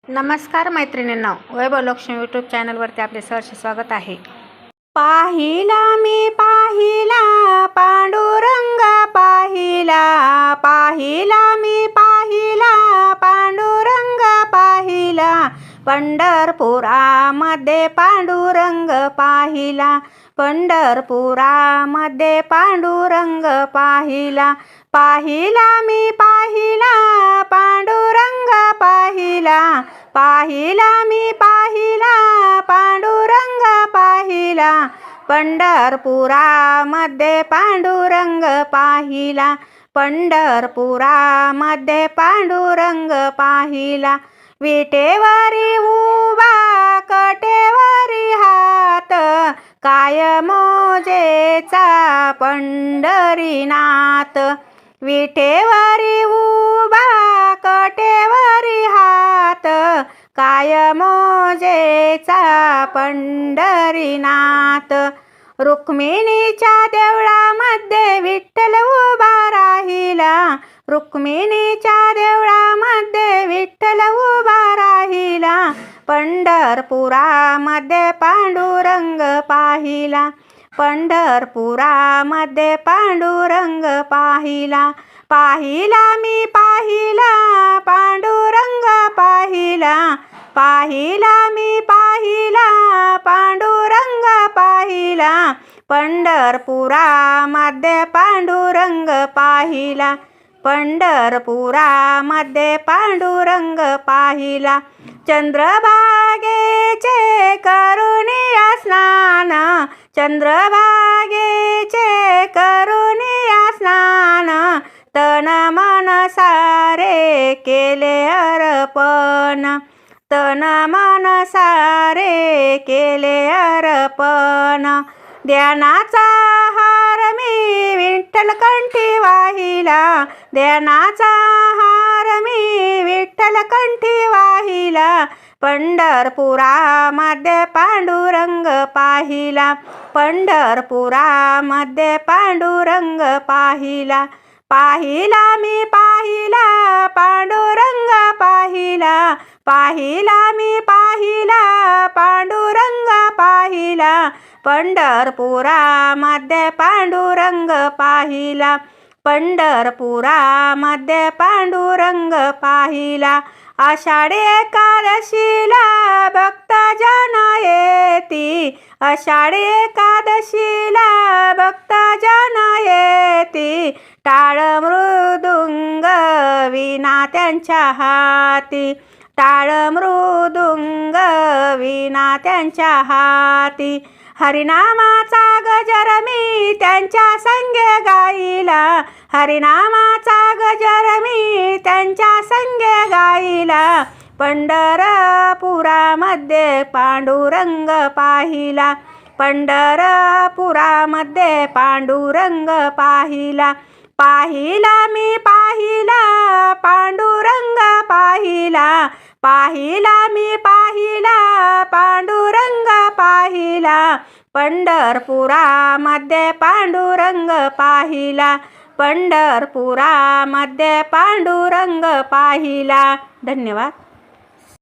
नमस्कार मैत्रिणींनो, वैभव लक्ष्मी यूट्यूब चॅनलवरती आपले सहर्ष स्वागत आहे. पाहिला मी पाहिला पांडुरंग पाहिला, पाहिला मी पाहिला पांडुरंग पाहिला, पंढरपुरामध्ये पांडुरंग पाहिला, पंढरपुरामध्ये पांडुरंग पाहिला. पाहिला मी पाहिला पांडुरंग पाहिला, पाहिला मी पाहिला पांडुरंग पाहिला, पंढरपुरामध्ये पांडुरंग पाहिला, पंढरपुरामध्ये पांडुरंग पाहिला. विटेवरी उभा कटेवरी हात, काय मोजेचा पंढरीनाथ. विटेवरी उभा कटेवरी हात, काय मोजेचा पंढरीनाथ. रुक्मिणीच्या देवळामध्ये विठ्ठल उभा राहिला, रुक्मिणीच्या देवळामध्ये विठ्ठल उभा राहिला, पंढरपुरामध्ये पांडुरंग पाहिला, पंढरपुरामध्ये पांडुरंग पाहिला. पाहिला मी पाहिला पांडुरंग पाहिला, पाहिला मी पाहिला पांडुरंग पाहिला, पंढरपुरामध्ये पांडुरंग पाहिला, पंढरपुरामध्ये पांडुरंग पाहिला. चंद्रभागेचे करुणिया स्नान, चंद्रभागेचे करुणिया स्नान, तन मन सारे केले अर्पण, तन मन सारे केले अर्पण. ध्यानाचा हार मी विठ्ठल कंठी वाहिला, ध्यानाचा हार मी विठ्ठल कंठी वाहिला, पंढरपुरामध्ये पांडुरंग पाहिला, पंढरपुरामध्ये पांडुरंग पाहिला. पाहिला मी पाहिला पांडुरंग पाहिला, पाहिला मी पाहिला पांडुरंग पाहिला, पंढरपुरामध्ये पांडुरंग पाहिला, पंढरपुरामध्ये पांडुरंग पाहिला. आषाढी एकादशीला भक्तजन येती, आषाढी एकादशीला भक्तजन येती, टाळ मृदुंग विना त्यांच्या हाती, टाळ मृदुंग विना त्यांच्या हाती. हरिनामाचा गजर मी त्यांच्या संगे गाईला, हरिनामाचा गजर मी त्यांच्या संगे गाईला, पंढरपुरामध्ये पांडुरंग पाहिला, पंढरपुरामध्ये पांडुरंग पाहिला. पाहिला मी पाहिला पांडुरंग पाहिला, पाहिला मी पाहिला पांडुरंग पाहिला, पंढरपुरामध्ये पांडुरंग पाहिला, पंढरपुरामध्ये पांडुरंग पाहिला. धन्यवाद.